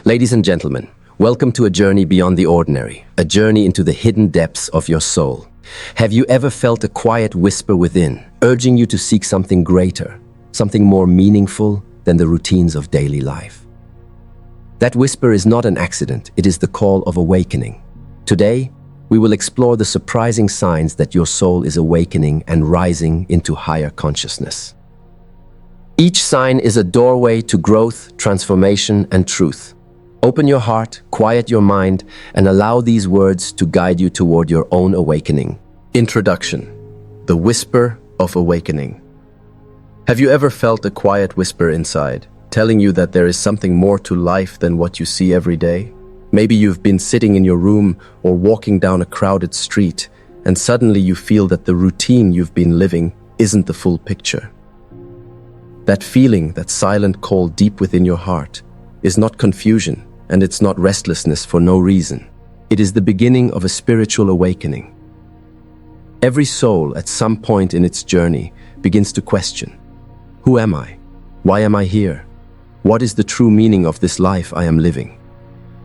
Ladies and gentlemen, welcome to a journey beyond the ordinary, a journey into the hidden depths of your soul. Have you ever felt a quiet whisper within, urging you to seek something greater, something more meaningful than the routines of daily life? That whisper is not an accident, it is the call of awakening. Today, we will explore the surprising signs that your soul is awakening and rising into higher consciousness. Each sign is a doorway to growth, transformation, and truth. Open your heart, quiet your mind, and allow these words to guide you toward your own awakening. Introduction: The Whisper of Awakening. Have you ever felt a quiet whisper inside, telling you that there is something more to life than what you see every day? Maybe you've been sitting in your room or walking down a crowded street, and suddenly you feel that the routine you've been living isn't the full picture. That feeling, that silent call deep within your heart, is not confusion, and it's not restlessness for no reason. It is the beginning of a spiritual awakening. Every soul, at some point in its journey, begins to question: who am I? Why am I here? What is the true meaning of this life I am living?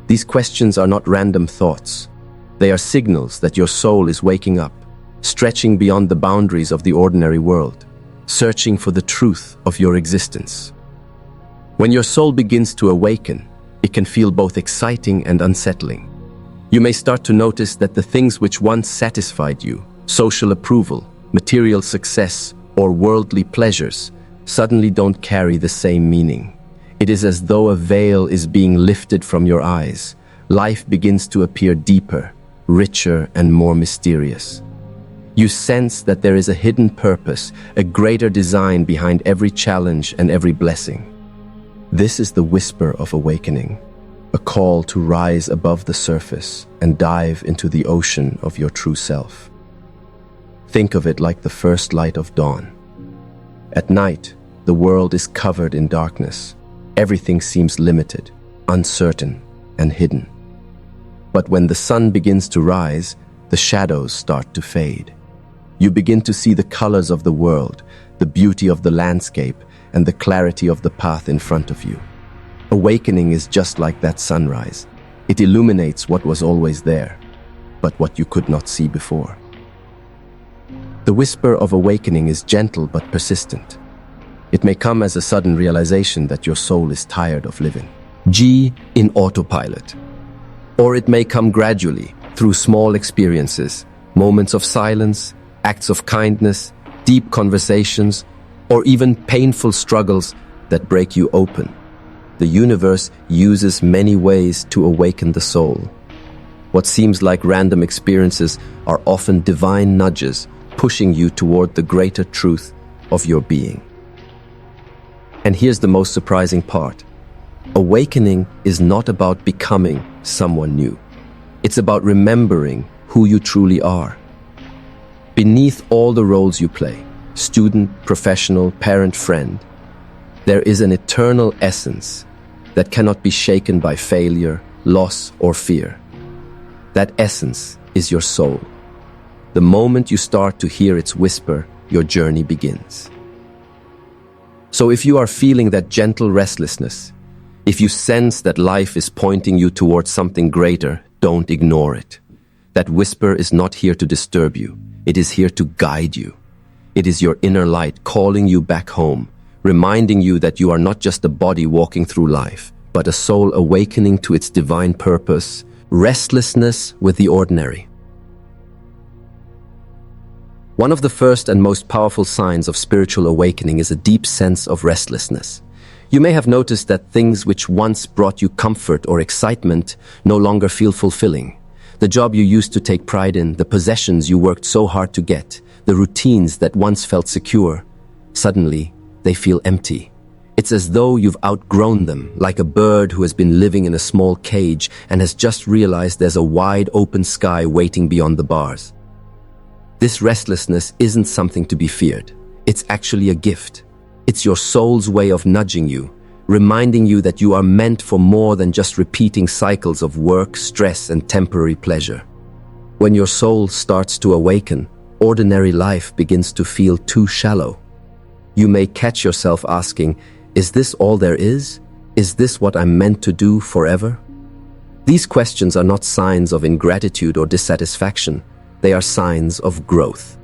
These questions are not random thoughts. They are signals that your soul is waking up, stretching beyond the boundaries of the ordinary world, searching for the truth of your existence. When your soul begins to awaken, it can feel both exciting and unsettling. You may start to notice that the things which once satisfied you, social approval, material success, or worldly pleasures, suddenly don't carry the same meaning. It is as though a veil is being lifted from your eyes. Life begins to appear deeper, richer, and more mysterious. You sense that there is a hidden purpose, a greater design behind every challenge and every blessing. This is the whisper of awakening, a call to rise above the surface and dive into the ocean of your true self. Think of it like the first light of dawn. At night, the world is covered in darkness. Everything seems limited, uncertain, and hidden. But when the sun begins to rise, the shadows start to fade. You begin to see the colors of the world, the beauty of the landscape, and the clarity of the path in front of you. Awakening is just like that sunrise. It illuminates what was always there, but what you could not see before. The whisper of awakening is gentle but persistent. It may come as a sudden realization that your soul is tired of living. G in autopilot. Or it may come gradually, through small experiences, moments of silence, acts of kindness, deep conversations, or even painful struggles that break you open. The universe uses many ways to awaken the soul. What seems like random experiences are often divine nudges, pushing you toward the greater truth of your being. And here's the most surprising part. Awakening is not about becoming someone new. It's about remembering who you truly are. Beneath all the roles you play, student, professional, parent, friend, there is an eternal essence that cannot be shaken by failure, loss, or fear. That essence is your soul. The moment you start to hear its whisper, your journey begins. So if you are feeling that gentle restlessness, if you sense that life is pointing you towards something greater, don't ignore it. That whisper is not here to disturb you. It is here to guide you. It is your inner light calling you back home, reminding you that you are not just a body walking through life, but a soul awakening to its divine purpose, restlessness with the ordinary. One of the first and most powerful signs of spiritual awakening is a deep sense of restlessness. You may have noticed that things which once brought you comfort or excitement no longer feel fulfilling. The job you used to take pride in, the possessions you worked so hard to get, the routines that once felt secure, suddenly they feel empty. It's as though you've outgrown them, like a bird who has been living in a small cage and has just realized there's a wide open sky waiting beyond the bars. This restlessness isn't something to be feared. It's actually a gift. It's your soul's way of nudging you, reminding you that you are meant for more than just repeating cycles of work, stress, and temporary pleasure. When your soul starts to awaken, ordinary life begins to feel too shallow. You may catch yourself asking, is this all there is? Is this what I'm meant to do forever? These questions are not signs of ingratitude or dissatisfaction. They are signs of growth.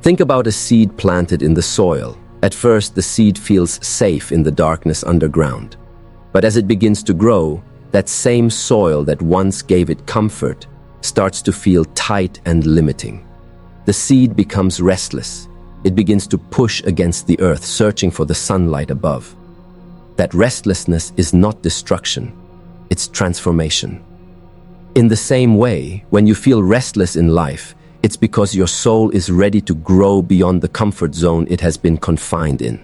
Think about a seed planted in the soil. At first, the seed feels safe in the darkness underground. But as it begins to grow, that same soil that once gave it comfort starts to feel tight and limiting. The seed becomes restless. It begins to push against the earth, searching for the sunlight above. That restlessness is not destruction, it's transformation. In the same way, when you feel restless in life, it's because your soul is ready to grow beyond the comfort zone it has been confined in.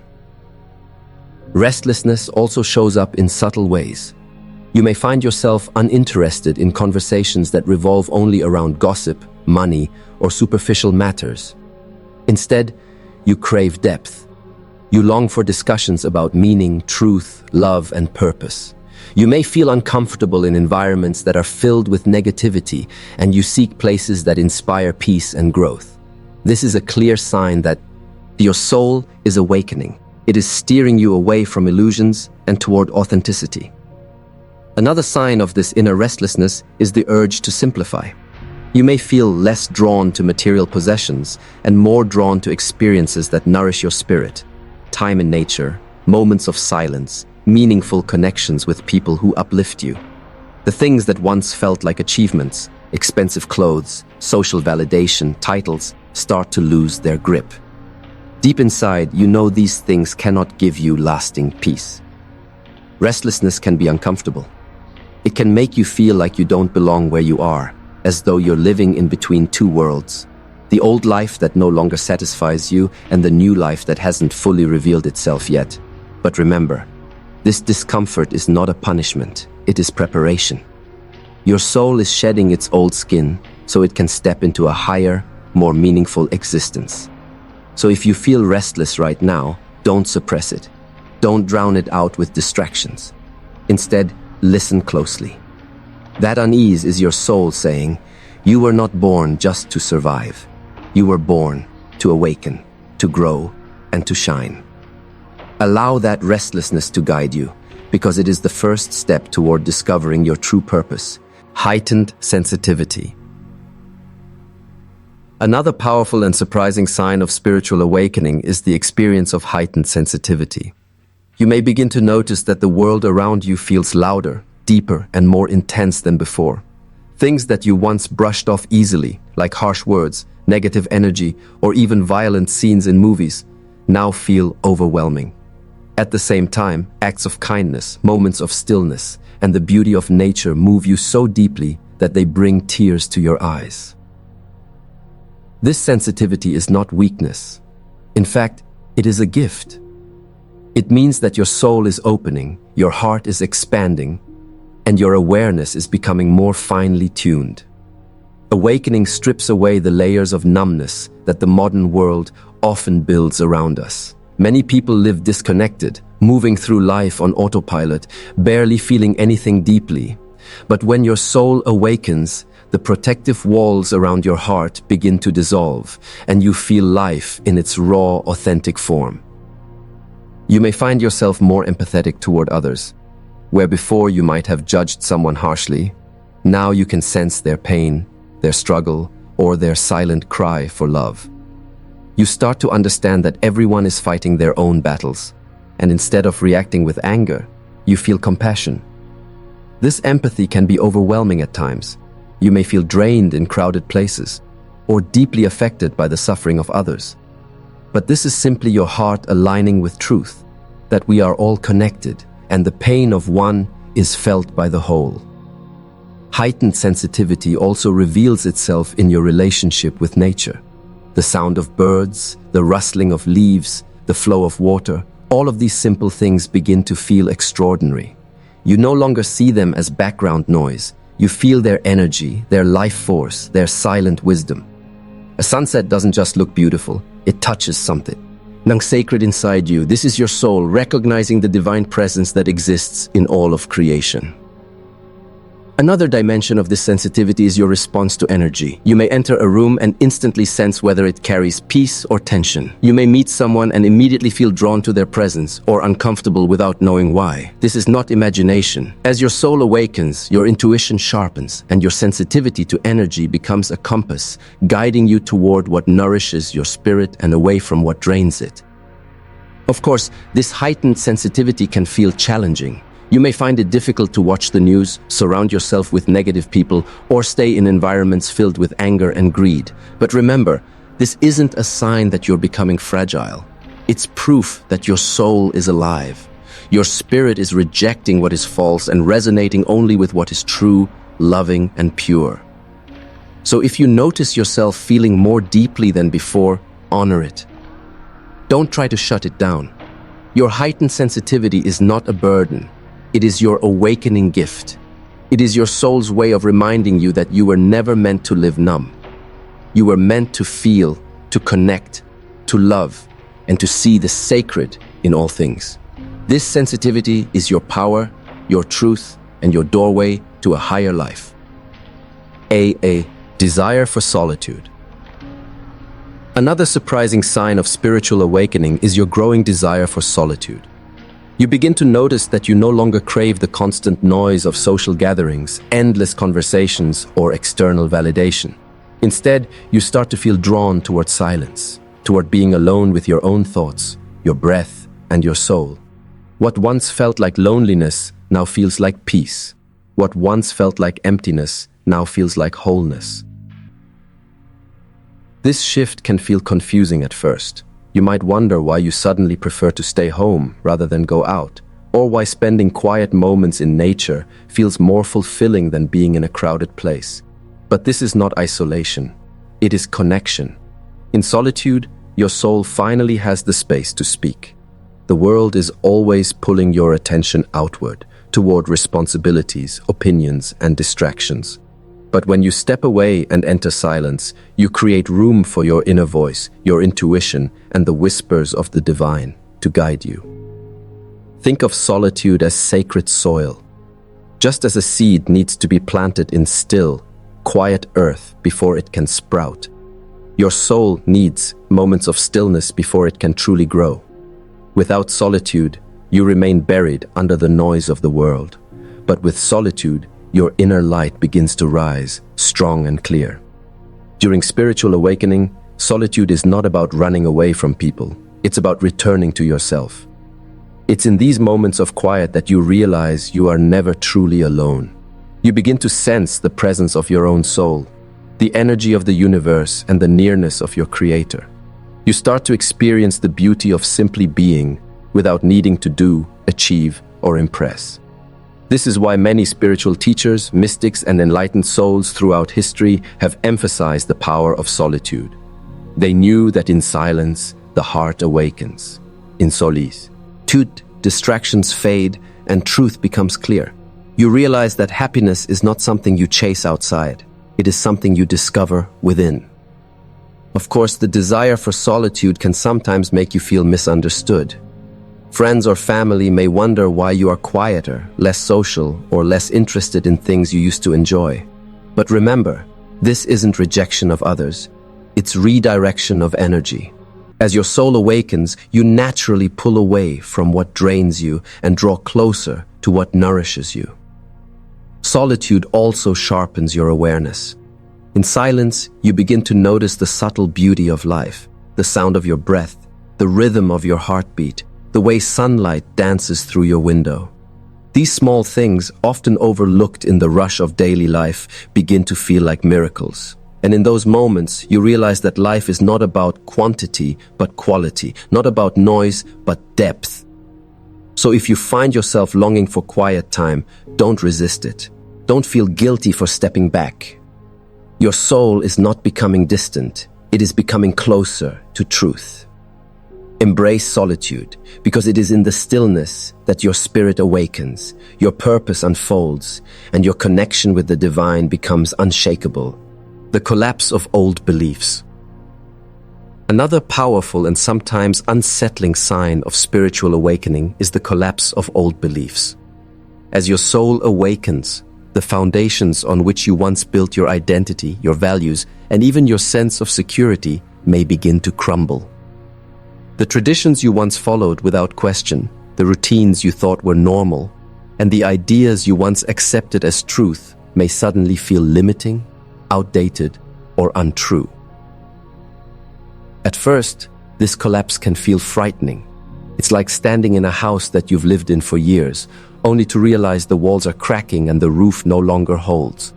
Restlessness also shows up in subtle ways. You may find yourself uninterested in conversations that revolve only around gossip, money, or superficial matters. Instead, you crave depth. You long for discussions about meaning, truth, love, and purpose. You may feel uncomfortable in environments that are filled with negativity, and you seek places that inspire peace and growth. This is a clear sign that your soul is awakening. It is steering you away from illusions and toward authenticity. Another sign of this inner restlessness is the urge to simplify. You may feel less drawn to material possessions and more drawn to experiences that nourish your spirit. Time in nature, moments of silence, meaningful connections with people who uplift you. The things that once felt like achievements, expensive clothes, social validation, titles, start to lose their grip. Deep inside, you know these things cannot give you lasting peace. Restlessness can be uncomfortable. It can make you feel like you don't belong where you are, as though you're living in between two worlds. The old life that no longer satisfies you and the new life that hasn't fully revealed itself yet. But remember, this discomfort is not a punishment, it is preparation. Your soul is shedding its old skin so it can step into a higher, more meaningful existence. So if you feel restless right now, don't suppress it. Don't drown it out with distractions. Instead, listen closely. That unease is your soul saying, you were not born just to survive. You were born to awaken, to grow, and to shine. Allow that restlessness to guide you, because it is the first step toward discovering your true purpose. Heightened sensitivity. Another powerful and surprising sign of spiritual awakening is the experience of heightened sensitivity. You may begin to notice that the world around you feels louder, deeper, and more intense than before. Things that you once brushed off easily, like harsh words, negative energy, or even violent scenes in movies, now feel overwhelming. At the same time, acts of kindness, moments of stillness, and the beauty of nature move you so deeply that they bring tears to your eyes. This sensitivity is not weakness. In fact, it is a gift. It means that your soul is opening, your heart is expanding, and your awareness is becoming more finely tuned. Awakening strips away the layers of numbness that the modern world often builds around us. Many people live disconnected, moving through life on autopilot, barely feeling anything deeply. But when your soul awakens, the protective walls around your heart begin to dissolve, and you feel life in its raw, authentic form. You may find yourself more empathetic toward others. Where before you might have judged someone harshly, now you can sense their pain, their struggle, or their silent cry for love. You start to understand that everyone is fighting their own battles, and instead of reacting with anger, you feel compassion. This empathy can be overwhelming at times. You may feel drained in crowded places, or deeply affected by the suffering of others. But this is simply your heart aligning with truth, that we are all connected, and the pain of one is felt by the whole. Heightened sensitivity also reveals itself in your relationship with nature. The sound of birds, the rustling of leaves, the flow of water, all of these simple things begin to feel extraordinary. You no longer see them as background noise. You feel their energy, their life force, their silent wisdom. A sunset doesn't just look beautiful, it touches something. Nang sacred inside you, this is your soul recognizing the divine presence that exists in all of creation. Another dimension of this sensitivity is your response to energy. You may enter a room and instantly sense whether it carries peace or tension. You may meet someone and immediately feel drawn to their presence or uncomfortable without knowing why. This is not imagination. As your soul awakens, your intuition sharpens, and your sensitivity to energy becomes a compass, guiding you toward what nourishes your spirit and away from what drains it. Of course, this heightened sensitivity can feel challenging. You may find it difficult to watch the news, surround yourself with negative people, or stay in environments filled with anger and greed. But remember, this isn't a sign that you're becoming fragile. It's proof that your soul is alive. Your spirit is rejecting what is false and resonating only with what is true, loving, and pure. So if you notice yourself feeling more deeply than before, honor it. Don't try to shut it down. Your heightened sensitivity is not a burden. It is your awakening gift. It is your soul's way of reminding you that you were never meant to live numb. You were meant to feel, to connect, to love, and to see the sacred in all things. This sensitivity is your power, your truth, and your doorway to a higher life. A desire for solitude. Another surprising sign of spiritual awakening is your growing desire for solitude. You begin to notice that you no longer crave the constant noise of social gatherings, endless conversations, or external validation. Instead, you start to feel drawn toward silence, toward being alone with your own thoughts, your breath, and your soul. What once felt like loneliness now feels like peace. What once felt like emptiness now feels like wholeness. This shift can feel confusing at first. You might wonder why you suddenly prefer to stay home rather than go out, or why spending quiet moments in nature feels more fulfilling than being in a crowded place. But this is not isolation. It is connection. In solitude, your soul finally has the space to speak. The world is always pulling your attention outward, toward responsibilities, opinions, and distractions. But when you step away and enter silence, you create room for your inner voice, your intuition, and the whispers of the divine to guide you. Think of solitude as sacred soil. Just as a seed needs to be planted in still, quiet earth before it can sprout, your soul needs moments of stillness before it can truly grow. Without solitude, you remain buried under the noise of the world. But with solitude, your inner light begins to rise, strong and clear. During spiritual awakening, solitude is not about running away from people. It's about returning to yourself. It's in these moments of quiet that you realize you are never truly alone. You begin to sense the presence of your own soul, the energy of the universe, and the nearness of your Creator. You start to experience the beauty of simply being without needing to do, achieve, or impress. This is why many spiritual teachers, mystics, and enlightened souls throughout history have emphasized the power of solitude. They knew that in silence, the heart awakens. In solitude, distractions fade and truth becomes clear. You realize that happiness is not something you chase outside. It is something you discover within. Of course, the desire for solitude can sometimes make you feel misunderstood. Friends or family may wonder why you are quieter, less social, or less interested in things you used to enjoy. But remember, this isn't rejection of others. It's redirection of energy. As your soul awakens, you naturally pull away from what drains you and draw closer to what nourishes you. Solitude also sharpens your awareness. In silence, you begin to notice the subtle beauty of life, the sound of your breath, the rhythm of your heartbeat, the way sunlight dances through your window. These small things, often overlooked in the rush of daily life, begin to feel like miracles. And in those moments, you realize that life is not about quantity, but quality, not about noise, but depth. So if you find yourself longing for quiet time, don't resist it. Don't feel guilty for stepping back. Your soul is not becoming distant. It is becoming closer to truth. Embrace solitude, because it is in the stillness that your spirit awakens, your purpose unfolds, and your connection with the divine becomes unshakable. The collapse of old beliefs. Another powerful and sometimes unsettling sign of spiritual awakening is the collapse of old beliefs. As your soul awakens, The foundations on which you once built your identity, your values, and even your sense of security may begin to crumble. The traditions you once followed without question, the routines you thought were normal, and the ideas you once accepted as truth may suddenly feel limiting, outdated, or untrue. At first, this collapse can feel frightening. It's like standing in a house that you've lived in for years, only to realize the walls are cracking and the roof no longer holds.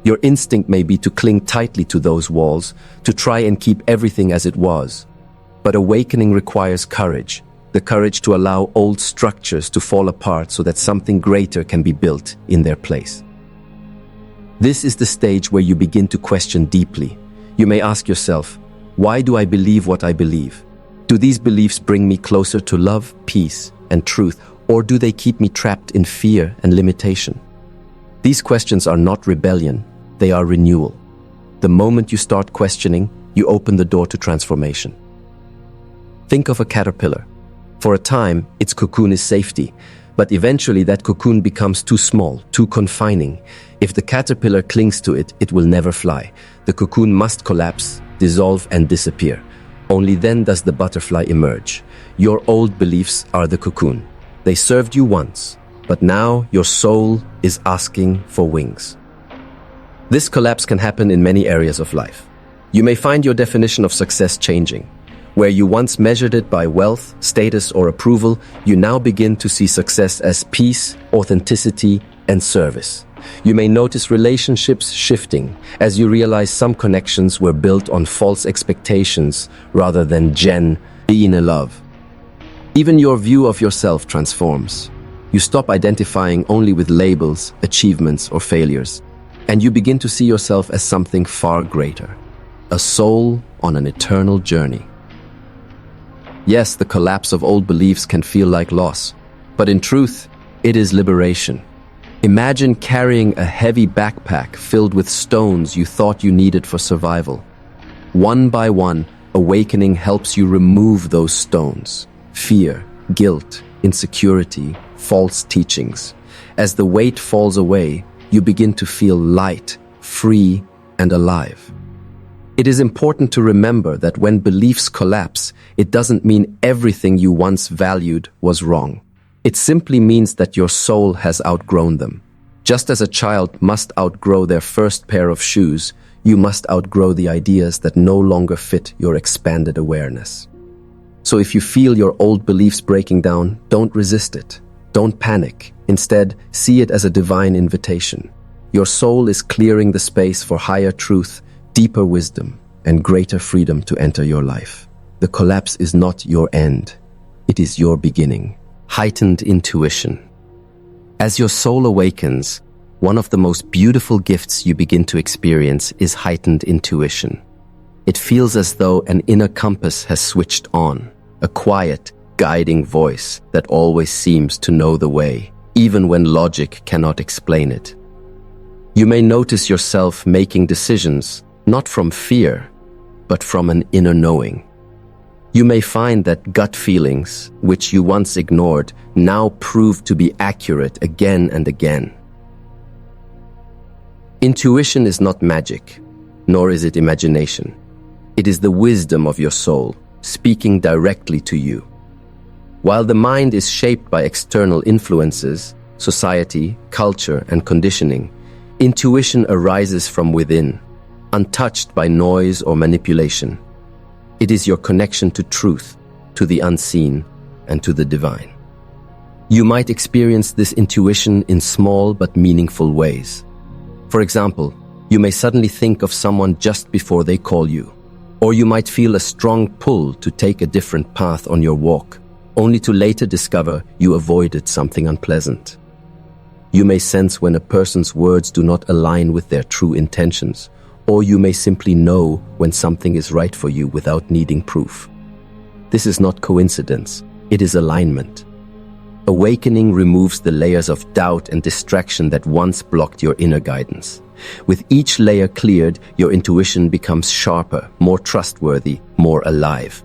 Your instinct may be to cling tightly to those walls, to try and keep everything as it was. But awakening requires courage, the courage to allow old structures to fall apart so that something greater can be built in their place. This is the stage where you begin to question deeply. You may ask yourself, why do I believe what I believe? Do these beliefs bring me closer to love, peace, and truth, or do they keep me trapped in fear and limitation? These questions are not rebellion, they are renewal. The moment you start questioning, you open the door to transformation. Think of a caterpillar. For a time, its cocoon is safety, but eventually that cocoon becomes too small, too confining. If the caterpillar clings to it, it will never fly. The cocoon must collapse, dissolve, and disappear. Only then does the butterfly emerge. Your old beliefs are the cocoon. They served you once, but now your soul is asking for wings. This collapse can happen in many areas of life. You may find your definition of success changing. Where you once measured it by wealth, status, or approval, you now begin to see success as peace, authenticity, and service. You may notice relationships shifting as you realize some connections were built on false expectations rather than genuine love. Even your view of yourself transforms. You stop identifying only with labels, achievements, or failures, and you begin to see yourself as something far greater, a soul on an eternal journey. Yes, the collapse of old beliefs can feel like loss, but in truth, it is liberation. Imagine carrying a heavy backpack filled with stones you thought you needed for survival. One by one, awakening helps you remove those stones. Fear, guilt, insecurity, false teachings. As the weight falls away, you begin to feel light, free, and alive. It is important to remember that when beliefs collapse, it doesn't mean everything you once valued was wrong. It simply means that your soul has outgrown them. Just as a child must outgrow their first pair of shoes, you must outgrow the ideas that no longer fit your expanded awareness. So if you feel your old beliefs breaking down, don't resist it. Don't panic. Instead, see it as a divine invitation. Your soul is clearing the space for higher truth, deeper wisdom, and greater freedom to enter your life. The collapse is not your end. It is your beginning. Heightened intuition. As your soul awakens, one of the most beautiful gifts you begin to experience is heightened intuition. It feels as though an inner compass has switched on, a quiet, guiding voice that always seems to know the way, even when logic cannot explain it. You may notice yourself making decisions not from fear, but from an inner knowing. You may find that gut feelings, which you once ignored, now prove to be accurate again and again. Intuition is not magic, nor is it imagination. It is the wisdom of your soul, speaking directly to you. While the mind is shaped by external influences, society, culture, and conditioning, intuition arises from within, untouched by noise or manipulation. It is your connection to truth, to the unseen, and to the divine. You might experience this intuition in small but meaningful ways. For example, you may suddenly think of someone just before they call you, or you might feel a strong pull to take a different path on your walk, only to later discover you avoided something unpleasant. You may sense when a person's words do not align with their true intentions, or you may simply know when something is right for you without needing proof. This is not coincidence, it is alignment. Awakening removes the layers of doubt and distraction that once blocked your inner guidance. With each layer cleared, your intuition becomes sharper, more trustworthy, more alive.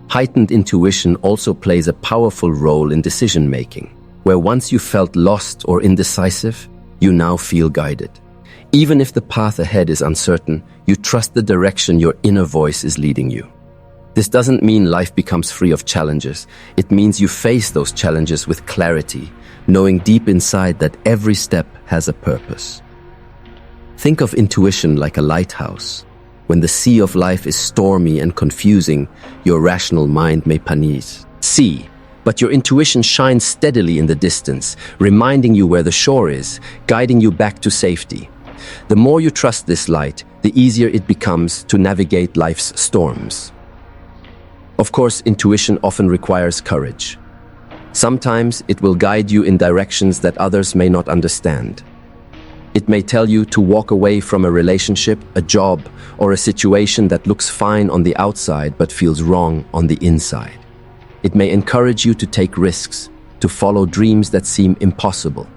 Heightened intuition also plays a powerful role in decision-making. where once you felt lost or indecisive, you now feel guided. Even if the path ahead is uncertain, you trust the direction your inner voice is leading you. This doesn't mean life becomes free of challenges. It means you face those challenges with clarity, knowing deep inside that every step has a purpose. Think of intuition like a lighthouse. When the sea of life is stormy and confusing, your rational mind may see, but your intuition shines steadily in the distance, reminding you where the shore is, guiding you back to safety. The more you trust this light, the easier it becomes to navigate life's storms. Of course, intuition often requires courage. Sometimes it will guide you in directions that others may not understand. It may tell you to walk away from a relationship, a job, or a situation that looks fine on the outside but feels wrong on the inside. It may encourage you to take risks, to follow dreams that seem impossible.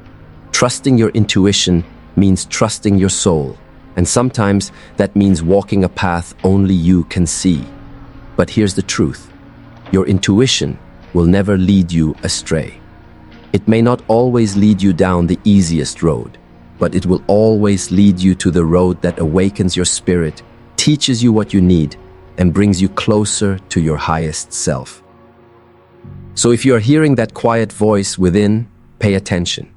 Trusting your intuition means trusting your soul, and sometimes that means walking a path only you can see. But here's the truth: your intuition will never lead you astray. It may not always lead you down the easiest road, but it will always lead you to the road that awakens your spirit, teaches you what you need, and brings you closer to your highest self. So if you are hearing that quiet voice within, pay attention.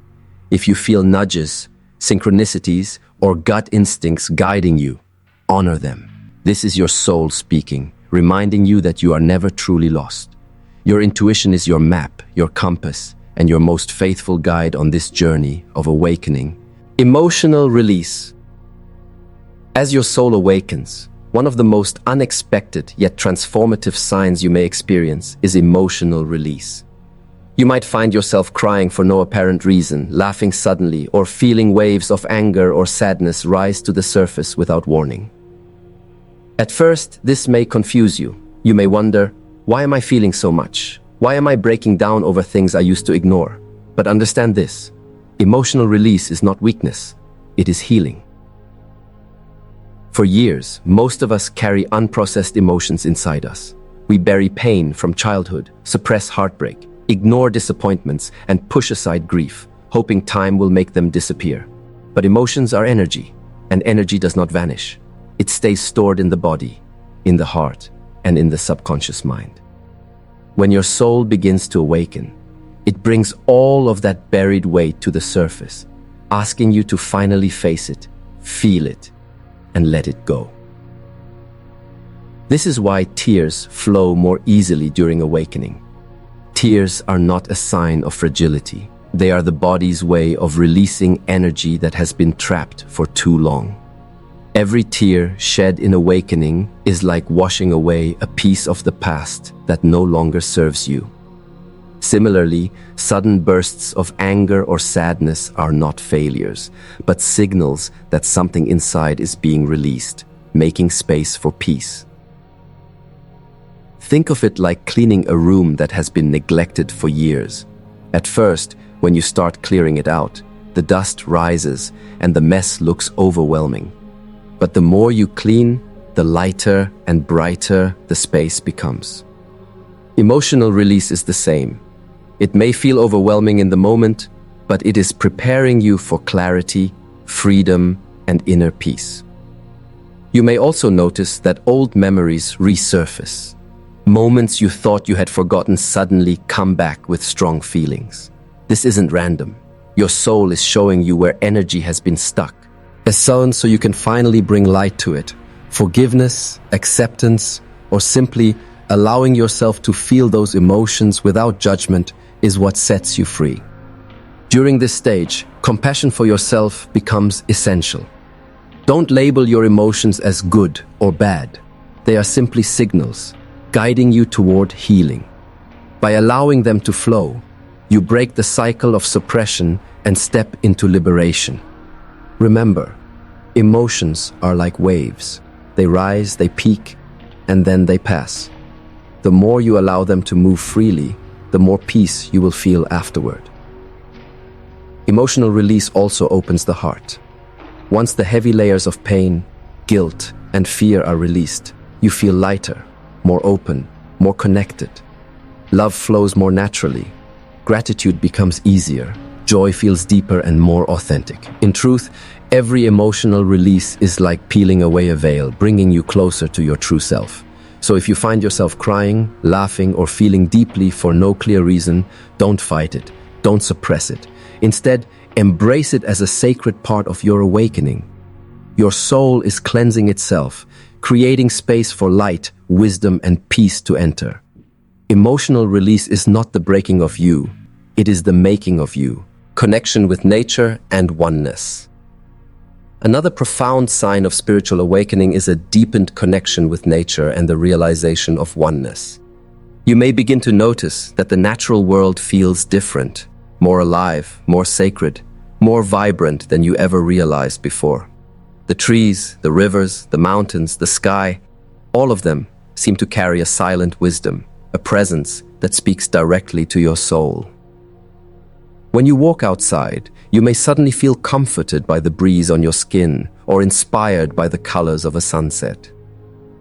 If you feel nudges, synchronicities, or gut instincts guiding you, honor them. This is your soul speaking, reminding you that you are never truly lost. Your intuition is your map, your compass, and your most faithful guide on this journey of awakening. Emotional release. As your soul awakens, one of the most unexpected yet transformative signs you may experience is emotional release. You might find yourself crying for no apparent reason, laughing suddenly, or feeling waves of anger or sadness rise to the surface without warning. At first, this may confuse you. You may wonder, why am I feeling so much? Why am I breaking down over things I used to ignore? But understand this: emotional release is not weakness, it is healing. For years, most of us carry unprocessed emotions inside us. We bury pain from childhood, suppress heartbreak, ignore disappointments, and push aside grief, hoping time will make them disappear. But emotions are energy, and energy does not vanish. It stays stored in the body, in the heart, and in the subconscious mind. When your soul begins to awaken, it brings all of that buried weight to the surface, asking you to finally face it, feel it, and let it go. This is why tears flow more easily during awakening. Tears are not a sign of fragility. They are the body's way of releasing energy that has been trapped for too long. Every tear shed in awakening is like washing away a piece of the past that no longer serves you. Similarly, sudden bursts of anger or sadness are not failures, but signals that something inside is being released, making space for peace. Think of it like cleaning a room that has been neglected for years. At first, when you start clearing it out, the dust rises and the mess looks overwhelming. But the more you clean, the lighter and brighter the space becomes. Emotional release is the same. It may feel overwhelming in the moment, but it is preparing you for clarity, freedom, and inner peace. You may also notice that old memories resurface. Moments you thought you had forgotten suddenly come back with strong feelings. This isn't random. Your soul is showing you where energy has been stuck. So you can finally bring light to it. Forgiveness, acceptance, or simply allowing yourself to feel those emotions without judgment is what sets you free. During this stage, compassion for yourself becomes essential. Don't label your emotions as good or bad. They are simply signals, guiding you toward healing. By allowing them to flow, you break the cycle of suppression and step into liberation. Remember, emotions are like waves. They rise, they peak, and then they pass. The more you allow them to move freely, the more peace you will feel afterward. Emotional release also opens the heart. Once the heavy layers of pain, guilt, and fear are released, you feel lighter, more open, more connected. Love flows more naturally. Gratitude becomes easier. Joy feels deeper and more authentic. In truth, every emotional release is like peeling away a veil, bringing you closer to your true self. So if you find yourself crying, laughing, or feeling deeply for no clear reason, don't fight it. Don't suppress it. Instead, embrace it as a sacred part of your awakening. Your soul is cleansing itself, creating space for light, wisdom, and peace to enter. Emotional release is not the breaking of you, it is the making of you. Connection with nature and oneness. Another profound sign of spiritual awakening is a deepened connection with nature and the realization of oneness. You may begin to notice that the natural world feels different, more alive, more sacred, more vibrant than you ever realized before. The trees, the rivers, the mountains, the sky, all of them seem to carry a silent wisdom, a presence that speaks directly to your soul. When you walk outside, you may suddenly feel comforted by the breeze on your skin or inspired by the colors of a sunset.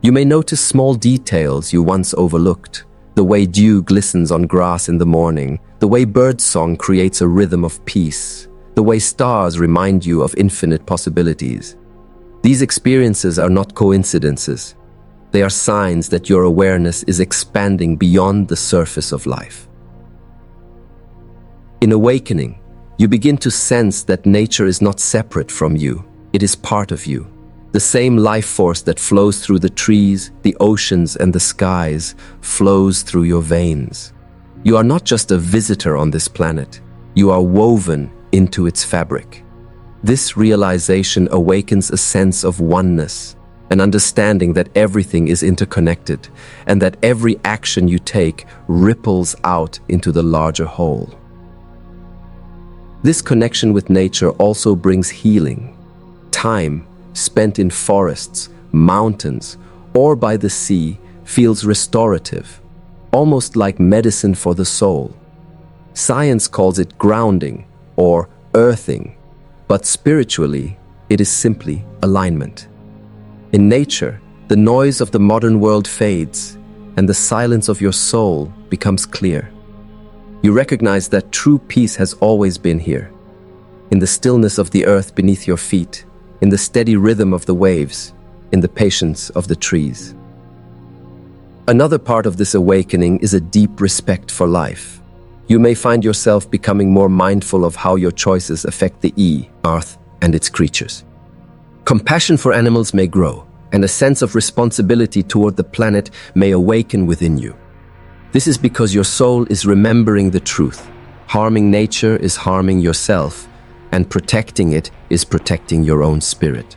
You may notice small details you once overlooked, the way dew glistens on grass in the morning, the way birdsong creates a rhythm of peace, the way stars remind you of infinite possibilities. These experiences are not coincidences. They are signs that your awareness is expanding beyond the surface of life. In awakening, you begin to sense that nature is not separate from you. It is part of you. The same life force that flows through the trees, the oceans, and the skies flows through your veins. You are not just a visitor on this planet. You are woven into its fabric. This realization awakens a sense of oneness, an understanding that everything is interconnected and that every action you take ripples out into the larger whole. This connection with nature also brings healing. Time spent in forests, mountains, or by the sea feels restorative, almost like medicine for the soul. Science calls it grounding or earthing, but spiritually, it is simply alignment. In nature, the noise of the modern world fades, and the silence of your soul becomes clear. You recognize that true peace has always been here, in the stillness of the earth beneath your feet, in the steady rhythm of the waves, in the patience of the trees. Another part of this awakening is a deep respect for life. You may find yourself becoming more mindful of how your choices affect the earth and its creatures. Compassion for animals may grow, and a sense of responsibility toward the planet may awaken within you. This is because your soul is remembering the truth. Harming nature is harming yourself, and protecting it is protecting your own spirit.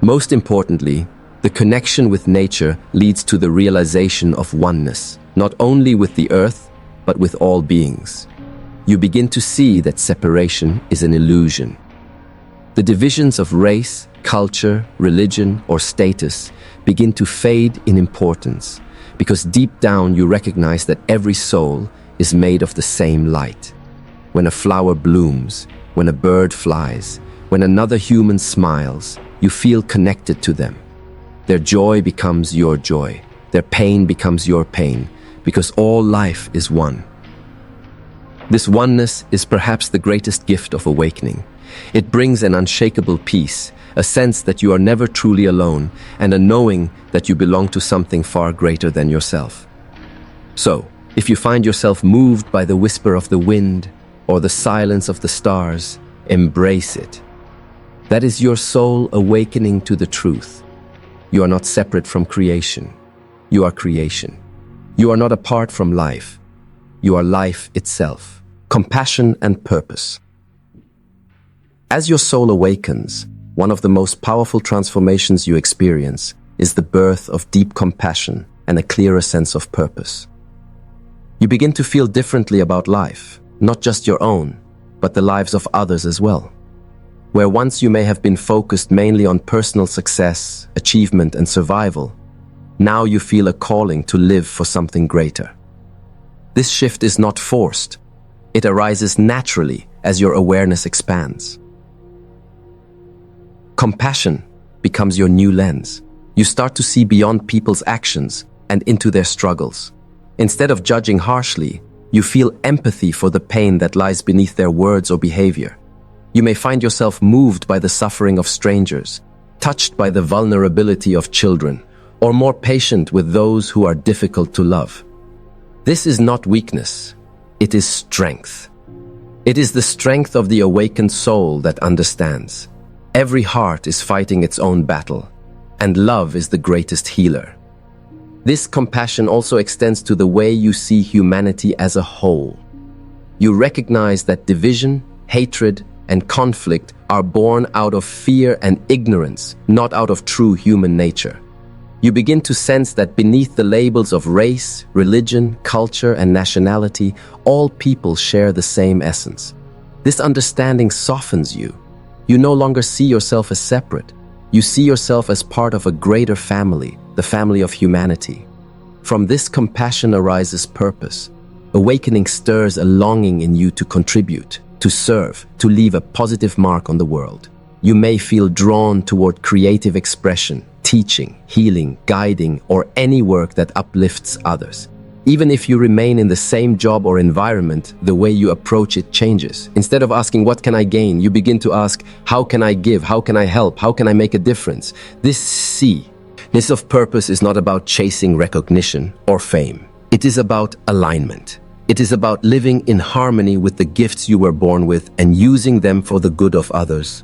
Most importantly, the connection with nature leads to the realization of oneness, not only with the earth, but with all beings. You begin to see that separation is an illusion. The divisions of race, culture, religion, or status begin to fade in importance, because deep down you recognize that every soul is made of the same light. When a flower blooms, when a bird flies, when another human smiles, you feel connected to them. Their joy becomes your joy. Their pain becomes your pain, because all life is one. This oneness is perhaps the greatest gift of awakening. It brings an unshakable peace, a sense that you are never truly alone, and a knowing that you belong to something far greater than yourself. So, if you find yourself moved by the whisper of the wind or the silence of the stars, embrace it. That is your soul awakening to the truth. You are not separate from creation. You are creation. You are not apart from life. You are life itself. Compassion and purpose. As your soul awakens, one of the most powerful transformations you experience is the birth of deep compassion and a clearer sense of purpose. You begin to feel differently about life, not just your own, but the lives of others as well. Where once you may have been focused mainly on personal success, achievement, and survival, now you feel a calling to live for something greater. This shift is not forced. It arises naturally as your awareness expands. Compassion becomes your new lens. You start to see beyond people's actions and into their struggles. Instead of judging harshly, You feel empathy for the pain that lies beneath their words or behavior. You may find yourself moved by the suffering of strangers, touched by the vulnerability of children, or more patient with those who are difficult to love. This is not weakness, it is strength. It is the strength of the awakened soul that understands. Every heart is fighting its own battle, and love is the greatest healer. This compassion also extends to the way you see humanity as a whole. You recognize that division, hatred, and conflict are born out of fear and ignorance, not out of true human nature. You begin to sense that beneath the labels of race, religion, culture, and nationality, all people share the same essence. This understanding softens you. You no longer see yourself as separate. You see yourself as part of a greater family, the family of humanity. From this compassion arises purpose. Awakening stirs a longing in you to contribute, to serve, to leave a positive mark on the world. You may feel drawn toward creative expression, teaching, healing, guiding, or any work that uplifts others. Even if you remain in the same job or environment, the way you approach it changes. Instead of asking, what can I gain? You begin to ask, how can I give? How can I help? How can I make a difference? This of purpose is not about chasing recognition or fame. It is about alignment. It is about living in harmony with the gifts you were born with and using them for the good of others.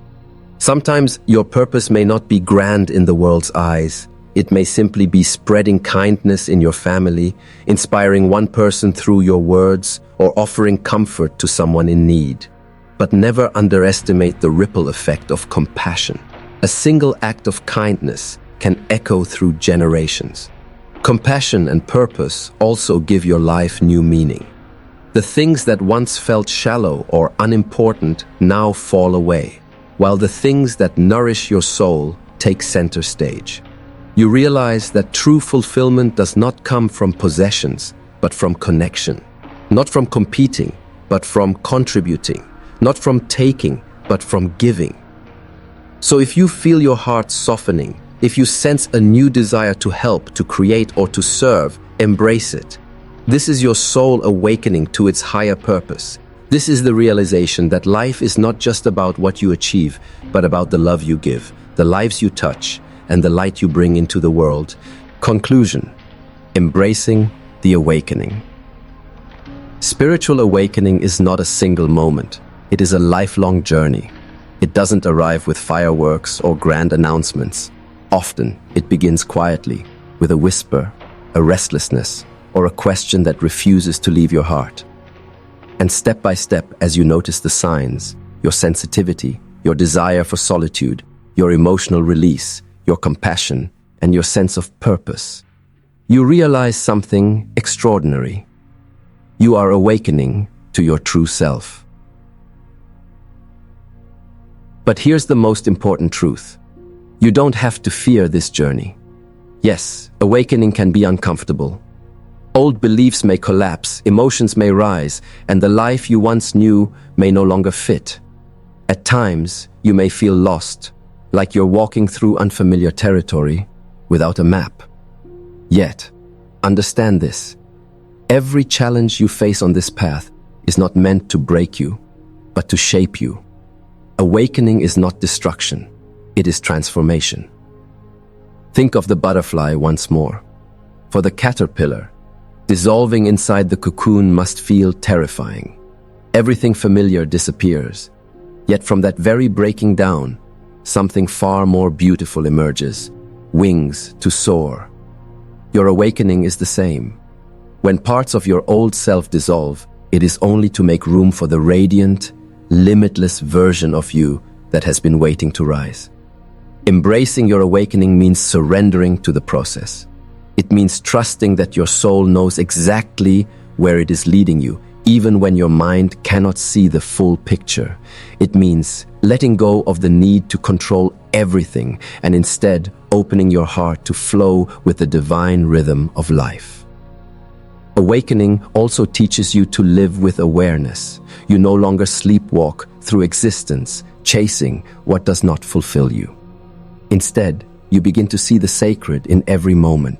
Sometimes your purpose may not be grand in the world's eyes. It may simply be spreading kindness in your family, inspiring one person through your words, or offering comfort to someone in need. But never underestimate the ripple effect of compassion. A single act of kindness can echo through generations. Compassion and purpose also give your life new meaning. The things that once felt shallow or unimportant now fall away, while the things that nourish your soul take center stage. You realize that true fulfillment does not come from possessions, but from connection. Not from competing, but from contributing. Not from taking, but from giving. So if you feel your heart softening, if you sense a new desire to help, to create, or to serve, embrace it. This is your soul awakening to its higher purpose. This is the realization that life is not just about what you achieve, but about the love you give, the lives you touch, and the light you bring into the world. Conclusion: embracing the awakening. Spiritual awakening is not a single moment. It is a lifelong journey. It doesn't arrive with fireworks or grand announcements. Often, it begins quietly, with a whisper, a restlessness, or a question that refuses to leave your heart. And step by step, as you notice the signs, your sensitivity, your desire for solitude, your emotional release, your compassion, and your sense of purpose, you realize something extraordinary. You are awakening to your true self. But here's the most important truth. You don't have to fear this journey. Yes, awakening can be uncomfortable. Old beliefs may collapse, emotions may rise, and the life you once knew may no longer fit. At times, you may feel lost, like you're walking through unfamiliar territory without a map. Yet, understand this. Every challenge you face on this path is not meant to break you, but to shape you. Awakening is not destruction, it is transformation. Think of the butterfly once more. For the caterpillar, dissolving inside the cocoon must feel terrifying. Everything familiar disappears. Yet from that very breaking down, something far more beautiful emerges, wings to soar. Your awakening is the same. When parts of your old self dissolve, it is only to make room for the radiant, limitless version of you that has been waiting to rise. Embracing your awakening means surrendering to the process. It means trusting that your soul knows exactly where it is leading you, even when your mind cannot see the full picture. It means letting go of the need to control everything and instead opening your heart to flow with the divine rhythm of life. Awakening also teaches you to live with awareness. You no longer sleepwalk through existence, chasing what does not fulfill you. Instead, you begin to see the sacred in every moment.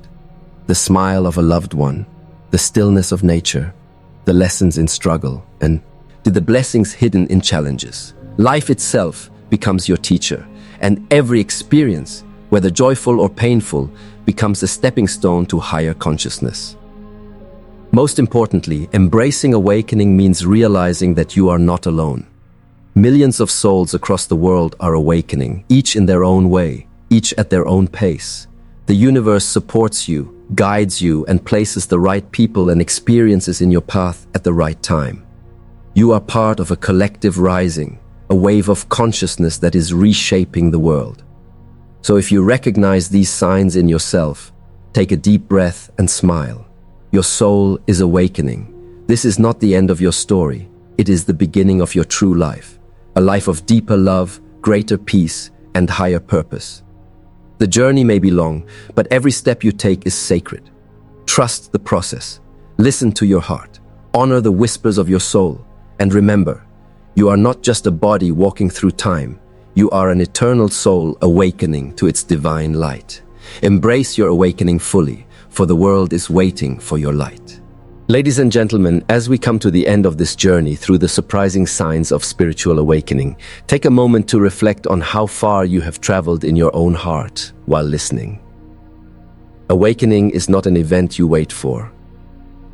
The smile of a loved one, the stillness of nature, the lessons in struggle, and the blessings hidden in challenges. Life itself becomes your teacher, and every experience, whether joyful or painful, becomes a stepping stone to higher consciousness. Most importantly, embracing awakening means realizing that you are not alone. Millions of souls across the world are awakening, each in their own way, each at their own pace. The universe supports you, guides you, and places the right people and experiences in your path at the right time. You are part of a collective rising, a wave of consciousness that is reshaping the world. So if you recognize these signs in yourself, take a deep breath and smile. Your soul is awakening. This is not the end of your story. It is the beginning of your true life, a life of deeper love, greater peace, and higher purpose. The journey may be long, but every step you take is sacred. Trust the process. Listen to your heart. Honor the whispers of your soul. And remember, you are not just a body walking through time. You are an eternal soul awakening to its divine light. Embrace your awakening fully, for the world is waiting for your light. Ladies and gentlemen, as we come to the end of this journey through the surprising signs of spiritual awakening, take a moment to reflect on how far you have traveled in your own heart while listening. Awakening is not an event you wait for.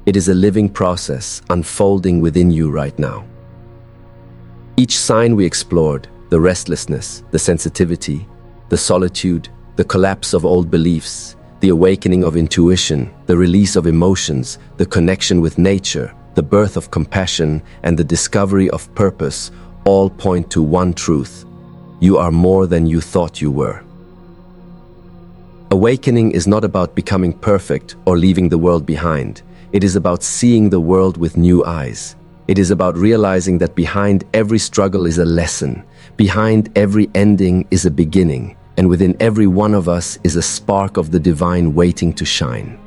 It is a living process unfolding within you right now. Each sign we explored, the restlessness, the sensitivity, the solitude, the collapse of old beliefs, the awakening of intuition, the release of emotions, the connection with nature, the birth of compassion, and the discovery of purpose all point to one truth: you are more than you thought you were. Awakening is not about becoming perfect or leaving the world behind. It is about seeing the world with new eyes. It is about realizing that behind every struggle is a lesson, behind every ending is a beginning, and within every one of us is a spark of the divine waiting to shine.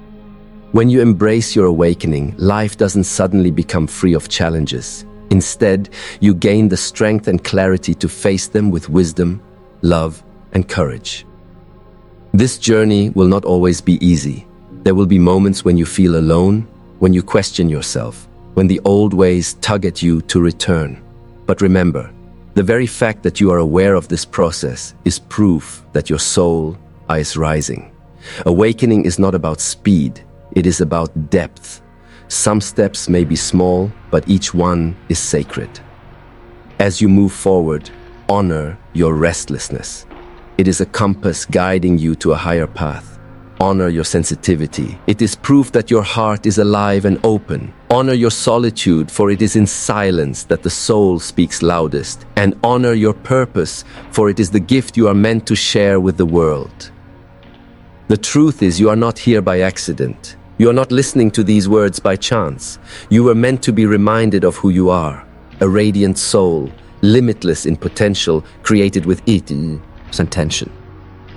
When you embrace your awakening, life doesn't suddenly become free of challenges. Instead, you gain the strength and clarity to face them with wisdom, love, and courage. This journey will not always be easy. There will be moments when you feel alone, when you question yourself, when the old ways tug at you to return. But remember, the very fact that you are aware of this process is proof that your soul is rising. Awakening is not about speed, it is about depth. Some steps may be small, but each one is sacred. As you move forward, honor your restlessness. It is a compass guiding you to a higher path. Honor your sensitivity. It is proof that your heart is alive and open. Honor your solitude, for it is in silence that the soul speaks loudest. And honor your purpose, for it is the gift you are meant to share with the world. The truth is, you are not here by accident. You are not listening to these words by chance. You were meant to be reminded of who you are. A radiant soul, limitless in potential, created with intention.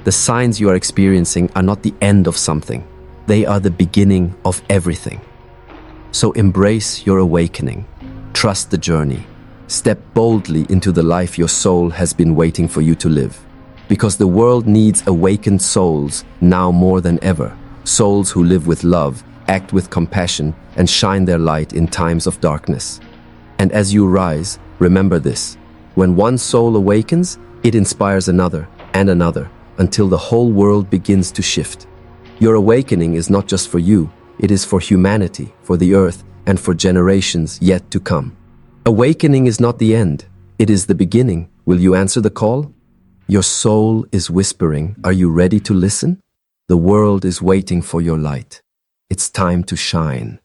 The signs you are experiencing are not the end of something. They are the beginning of everything. So embrace your awakening. Trust the journey. Step boldly into the life your soul has been waiting for you to live. Because the world needs awakened souls now more than ever. Souls who live with love, act with compassion, and shine their light in times of darkness. And as you rise, remember this: when one soul awakens, it inspires another and another, until the whole world begins to shift. Your awakening is not just for you, it is for humanity, for the earth, and for generations yet to come. Awakening is not the end, it is the beginning. Will you answer the call? Your soul is whispering, are you ready to listen? The world is waiting for your light. It's time to shine.